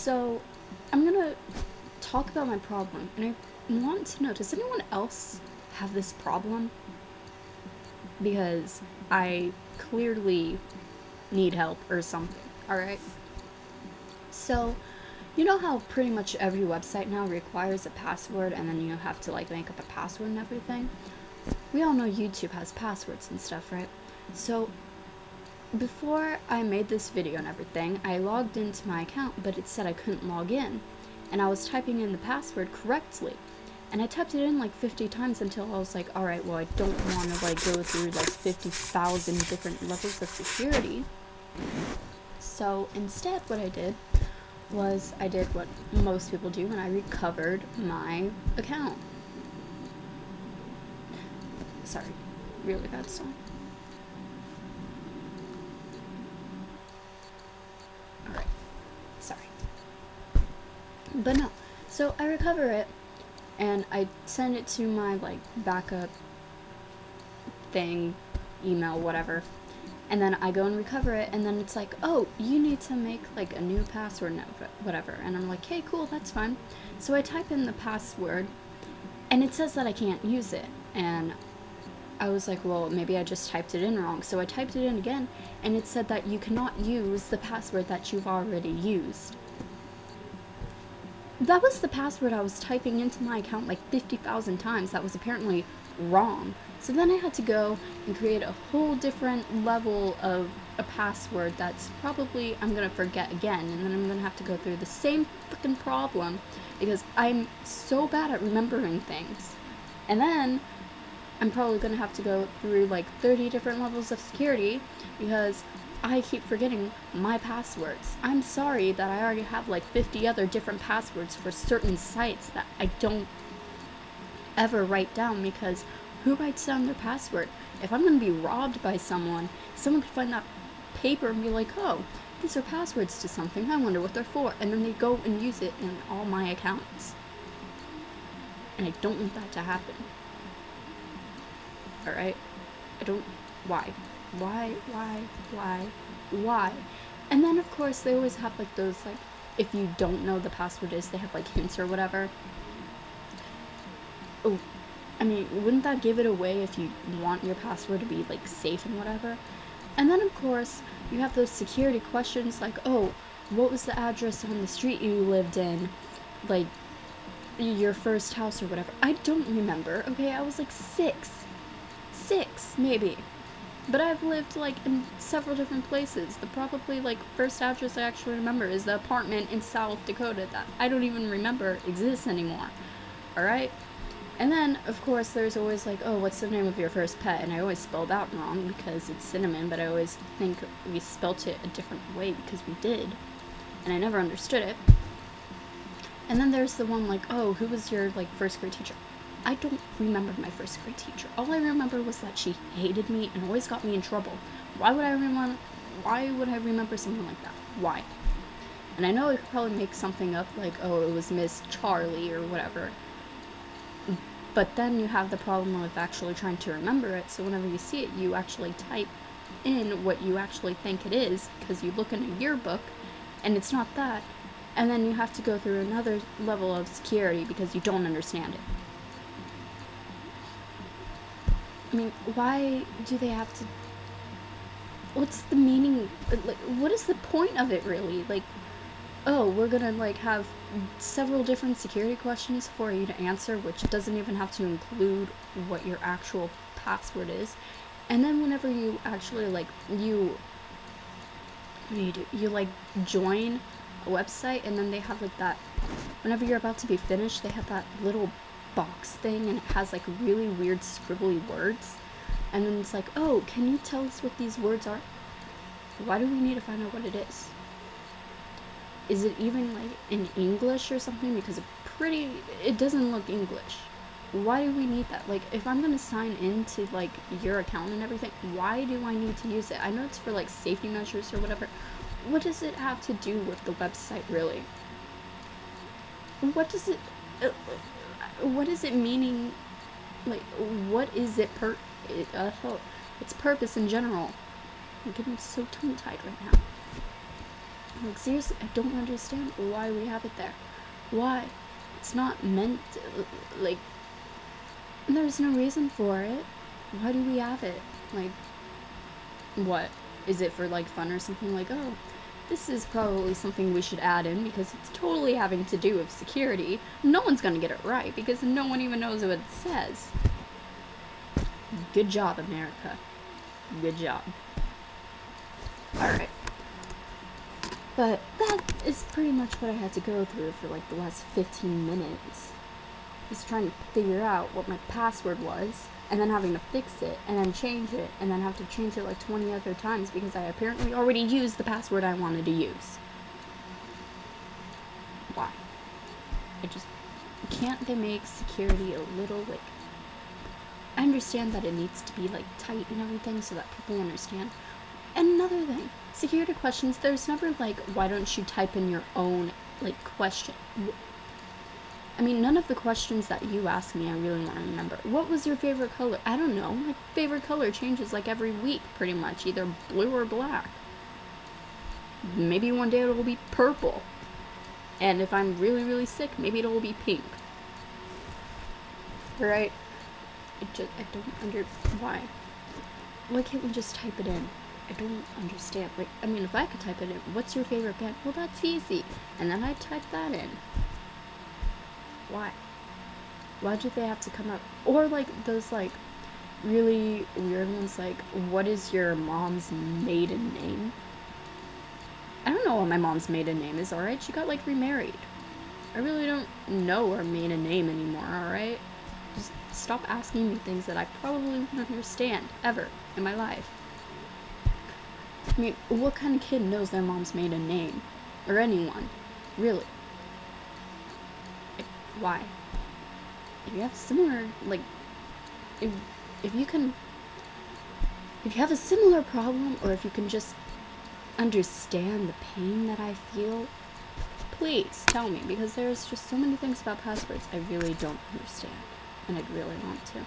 So, I'm gonna talk about my problem, and I want to know, does anyone else have this problem? Because I clearly need help or something, alright? So, you know how pretty much every website now requires a password, and then you have to like make up a password and everything? We all know YouTube has passwords and stuff, right? So, before I made this video and everything, I logged into my account, but it said I couldn't log in. And I was typing in the password correctly. And I typed it in like 50 times until I was like, alright, well, I don't want to like go through like 50,000 different levels of security. So instead what I did was I did what most people do, and I recovered my account. Sorry, really bad song. Alright, sorry. But no, so I recover it, and I send it to my, like, backup thing, email, whatever, and then I go and recover it, and then it's like, oh, you need to make, like, a new password, whatever, and I'm like, hey, cool, that's fine. So I type in the password, and it says that I can't use it, and I was like, well, maybe I just typed it in wrong. So I typed it in again, and it said that you cannot use the password that you've already used. That was the password I was typing into my account like 50,000 times. That was apparently wrong. So then I had to go and create a whole different level of a password that's probably I'm gonna forget again, and then I'm gonna have to go through the same fucking problem because I'm so bad at remembering things. And then I'm probably gonna have to go through like 30 different levels of security because I keep forgetting my passwords. I'm sorry that I already have like 50 other different passwords for certain sites that I don't ever write down, because who writes down their password? If I'm gonna be robbed by someone could find that paper and be like, oh, these are passwords to something, I wonder what they're for, and then they go and use it in all my accounts. And I don't want that to happen. Alright? I don't... Why? Why? And then, of course, they always have, like, those, like, if you don't know the password is, they have, like, hints or whatever. Oh, I mean, wouldn't that give it away if you want your password to be, like, safe and whatever? And then, of course, you have those security questions, like, oh, what was the address on the street you lived in? Like, your first house or whatever. I don't remember, okay? I was, like, six, maybe. But I've lived, like, in several different places. The probably, like, first address I actually remember is the apartment in South Dakota that I don't even remember exists anymore. Alright? And then, of course, there's always, like, oh, what's the name of your first pet? And I always spelled that wrong because it's cinnamon, but I always think we spelt it a different way because we did. And I never understood it. And then there's the one, like, oh, who was your, like, first grade teacher? I don't remember my first grade teacher. All I remember was that she hated me and always got me in trouble. Why would I remember something like that? Why? And I know I could probably make something up like, oh, it was Miss Charlie or whatever. But then you have the problem of actually trying to remember it, so whenever you see it, you actually type in what you actually think it is, because you look in a yearbook, and it's not that. And then you have to go through another level of security because you don't understand it. I mean, why do they have to... What's the meaning? Like, what is the point of it, really? Like, oh, we're gonna, like, have several different security questions for you to answer, which doesn't even have to include what your actual password is. And then whenever you actually, like, what do you do? You, like, join a website, and then they have, like, that... Whenever you're about to be finished, they have that little box thing, and it has like really weird scribbly words, and then it's like, oh, can you tell us what these words are? Why do we need to find out what it is? Is it even like in English or something? Because it doesn't look English. Why do we need that? Like, if I'm gonna sign into like your account and everything, why do I need to use it? I know it's for like safety measures or whatever. What does it have to do with the website, really? What is it meaning? Like, what is it its purpose in general? I'm getting so tongue-tied right now. Like, seriously, I don't understand why we have it there. Why? It's not meant to, like, there's no reason for it. Why do we have it? Like, what? Is it for, like, fun or something? Like, oh, this is probably something we should add in because it's totally having to do with security. No one's gonna get it right because no one even knows what it says. Good job, America. Good job. Alright. But that is pretty much what I had to go through for like the last 15 minutes. Just trying to figure out what my password was, and then having to fix it, and then change it, and then have to change it like 20 other times because I apparently already used the password I wanted to use. Why? Can't they make security a little, like, I understand that it needs to be like tight and everything so that people understand. And another thing, security questions, there's never like, why don't you type in your own, like, question? I mean, none of the questions that you ask me I really want to remember. What was your favorite color? I don't know. My favorite color changes like every week, pretty much. Either blue or black. Maybe one day it will be purple. And if I'm really, really sick, maybe it will be pink. Right? I don't why? Why can't we just type it in? I don't understand. Like, I mean, if I could type it in, what's your favorite pen? Well, that's easy. And then I type that in. Why? Why do they have to come up? Or, like, those, like, really weird ones, like, what is your mom's maiden name? I don't know what my mom's maiden name is, alright? She got, like, remarried. I really don't know her maiden name anymore, alright? Just stop asking me things that I probably wouldn't understand, ever, in my life. I mean, what kind of kid knows their mom's maiden name? Or anyone. Really. Why? If you have similar, like, if you have a similar problem, or if you can just understand the pain that I feel, please tell me, because there's just so many things about passwords I really don't understand, and I'd really want to.